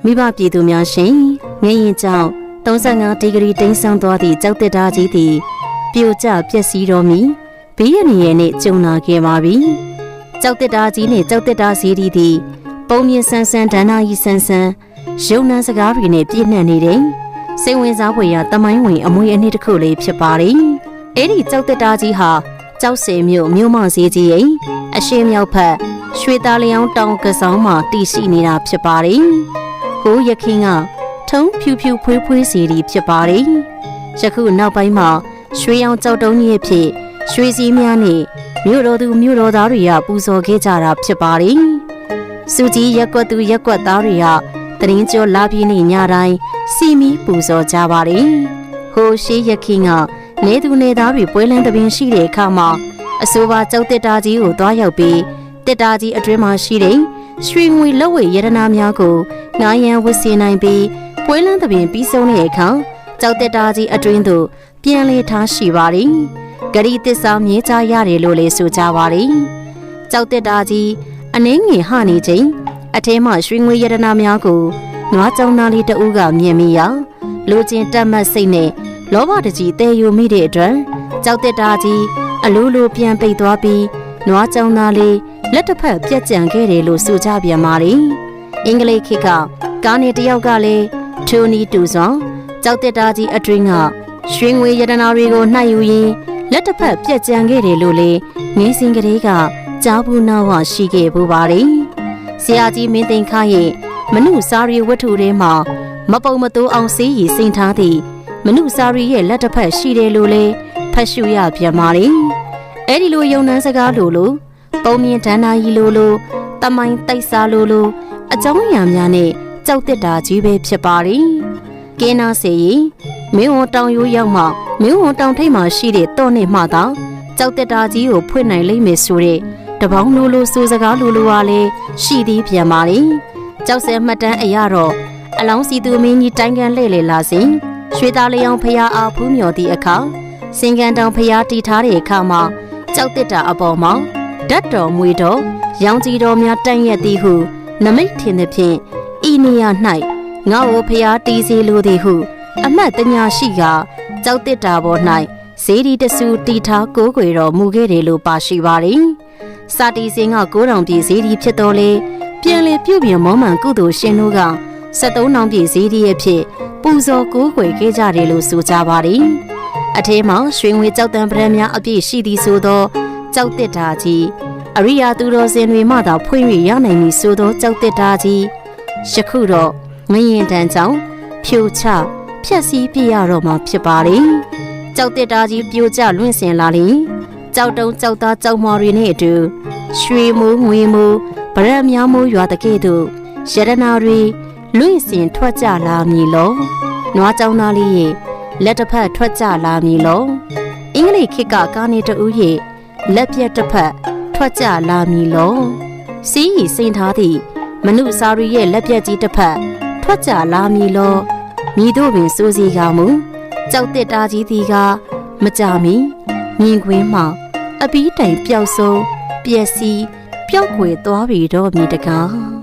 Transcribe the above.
မိဘပြည်သူများရှင်ငရင်ကြောင့်35ဒီဂရီတိမ်းဆောင်သွားသည့်ကြောက်တက်တာကြီးသည်ပြိုကျပျက်စီးတော်မူဘေးရန်ရဲ့နှင့်ကြုံလာခဲ့ပါပြီကြောက်တက်တာကြီးနှင့်ကြောက်တက်တာစီးသည်ပုံမြင်ဆန်းဆန်းဒဏ္ဍာရီဆန်းဆန်းရုံနှန်းစကားတွေနဲ့ပြည့်နှက်နေတဲ့စိတ်ဝင်စားဖွယ်ရာတမိုင်းဝင်အမွေအနှစ်တစ်ခုလေးဖြစ်ပါတယ်အဲ့ဒီကြောက်တက်တာကြီးဟာကြောက်စင်မြို့မဈေးကြီးရဲ့အရှေ့မြောက်ဘက်ရွှေသားလျောင်းတောင်ကစားမှာတည်ရှိနေတာဖြစ်ပါတယ်ဟိုးရခင်ကထုံးဖြူဖြူဖွေးဖွေးစီရီဖြစ်ပါတယ်ယခုနောက်ပိုင်းမှာရွှေရောင်ကြောက်တုံးကြီးဖြစ်ရွှေစည်းများနဲ့မြို့တော်သူမြို့တော်သားတွေကပူဇော်ခဲ့ကြတာဖြစ်ပါတယ်စုကြီးရက်ကွက်သူရက်ကွက်သားတွေကတရင်ကျော်လာပြင်းနေညတိုင်းစီမီပူဇော်ကြပါတယ်ဟိုးရှေးရခင်ကနေသူနေသားတွေပွဲလန်းသဘင်ရှိတဲ့အခါမှာအဆိုပါကြောက်တက်တာကြီးကိုတွားရောက်ပြီးတက်တာကြီးအတွင်းမှာရှိတဲ့ရွှေငွေလက်ဝဲရတနာများကိုငားရန်ဝစ်စင်နိုင်ပြီးပွဲလန်းသဘင်ပြီးဆုံးတဲ့အခါကြောက်တက်တာကြီးအတွင်းသို့ပြန်လေထားရှိပါတယ်ဂရီသစ္စာမြဲကြရတယ်လို့လည်းဆိုကြပါတယ်ကြောက်တက်တာကြီးအနှင်းငယ်ဟနေခြင်းအထဲမှာရွှေငွေရတနာများကိုနွားကြောင်သားလေးတဦးကမြင်မိရာလူချင်းတက်မှတ်စိတ်နဲ့လောဘတကြီးတဲယူမိတဲ့အတွက်ကြောက်တက်တာကြီးအလိုလိုပြန်ပိတ်သွားပြီးနွားကြောင်သားလေးလက်တစ်ဖက်ပြက်ကျန်ခဲ့တယ်လို့ဆိုကြပြန်ပါတယ်အင်္ဂလိပ်ခေတ်ကကားနေတယောက်ကလည်းထိုနီတူစွာကြောက်တက်တာကြီးအတွင်းကရွှေငွေရတနာတွေကိုနှိုက်ယူရင်းလက်တစ်ဖက်ပြက်ကျန်ခဲ့တယ်လို့လေငင်းစင်ကလေးကကြားဘူးနာဝရှိခဲ့ပူပါတယ်ဆရာကြီးမင်းသိန်းခါရဲ့မနုစာရီဝတ္ထုထဲမှာမပုံမတိုးအောင်စေးရီစိန်ထားသည့်မနုစာရီရဲ့လက်တစ်ဖက်ရှိတယ်လို့လေဖတ်ရှုရပြန်ပါတယ်အဲ့ဒီလိုယုံနှန်းစကားလိုပုံမြင်ဒဏ္ဍာရီလိုတမိုင်းတိုက်စားလိုအကြောင်းအရာများနဲ့ကြောက်တက်တာကြီးပဲဖြစ်ပါတယ်ကင်းနာစေရီမင်းဝန်တောင်ရိုးရောက်မှမင်းဝန်တောင်ထိပ်မှာရှိတဲ့တော့နဲ့မှသာကြောက်တက်တာကြီးကိုဖွင့်နိုင်လိမ့်မယ်ဆိုတဲ့တပေါင်းလိုဆိုစကားလိုကလည်းရှိသေးပြန်ပါလေကြောက်စဲမှတ်တမ်းအရတော့အလောင်းစီသူမင်းကြီးတိုင်းကန်လှဲ့လေလာစဉ်ရွှေသားလျောင်းဖျားအားဖူးမြော်သည့်အခါစင်ကန်တောင်ဖျားတီထားတဲ့အခါမှာကြောက်တက်တာအပေါ်မှာဓာတ်တော်မွေတော်ရောင်ကြီးတော်များတန့်ရက်သည်ဟုနမိတ်ထင်သည်ဖြင့်ဤနေရာ၌ငါ့ကိုဖျားတီးစီလိုသည်ဟုအမှတ်တညာရှိကကြောက်တက်တာပေါ်၌ဇေဒီတဆူတီထားကိုးကွယ်တော်မူခဲ့တယ်လို့ပါရှိပါတယ်စာတီစင်က9,000ပြည့်ဇေဒီဖြစ်တော်လေပြန်လေပြုတ်ပြင်မောမှန်ကုသိုလ်ရှင်တို့က73,000ပြည့်ဇေဒီရဲ့ဖြစ်ပူဇော်ကိုးကွယ်ခဲ့ကြတယ်လို့ဆိုကြပါတယ်အထဲမှာရွှေငွေကြောက်တံပရံများအပြည့်ရှိသည်ဆိုသောကြောက်တက်တာကြီးအရိယာသူတော်စင်တွေမှသာဖွင့်၍ရနိုင်မည်ဆိုသောကြောက်တက်တာကြီးယခုတော့ငရင်တန်းကြောင့်ဖြိုချဖျက်ဆီးပြရတော့မှာဖြစ်ပါတယ်ကြောက်တက်တာကြီးပြိုကျလွင့်စင်လာလျင်ကြောက်တုံးကြောက်သားကြောက်မော်တွေနဲ့အတူရွှေမိုးငွေမိုးဗရက်များမိုးရွာတကဲ့သို့ရတနာတွေလွင့်စင်ထွက်ကြလာမည်လောနွားကြောင်သားလေးရဲ့လက်တစ်ဖက်ထွက်ကြလာမည်လောအင်္ဂလိပ်ခေတ်ကကားနေတူရဲ့လက်ပြက်တစ်ဖက်ထွက်ကြလာမည်လောစီးရီစိန်ထားသည့်မနုစာရီရဲ့လက်ပြက်ကြီးတစ်ဖက်ထွက်ကြလာမည်လောမိတို့ပင်စိုးစီကမူကြောက်တက်တာကြီးသည်ကမကြမီမြင်ကွင်းမှအပီးတိုင်ပျောက်ဆုံးပျက်စီးပျောက်ွယ်သွားပြီတော့မြည်တကား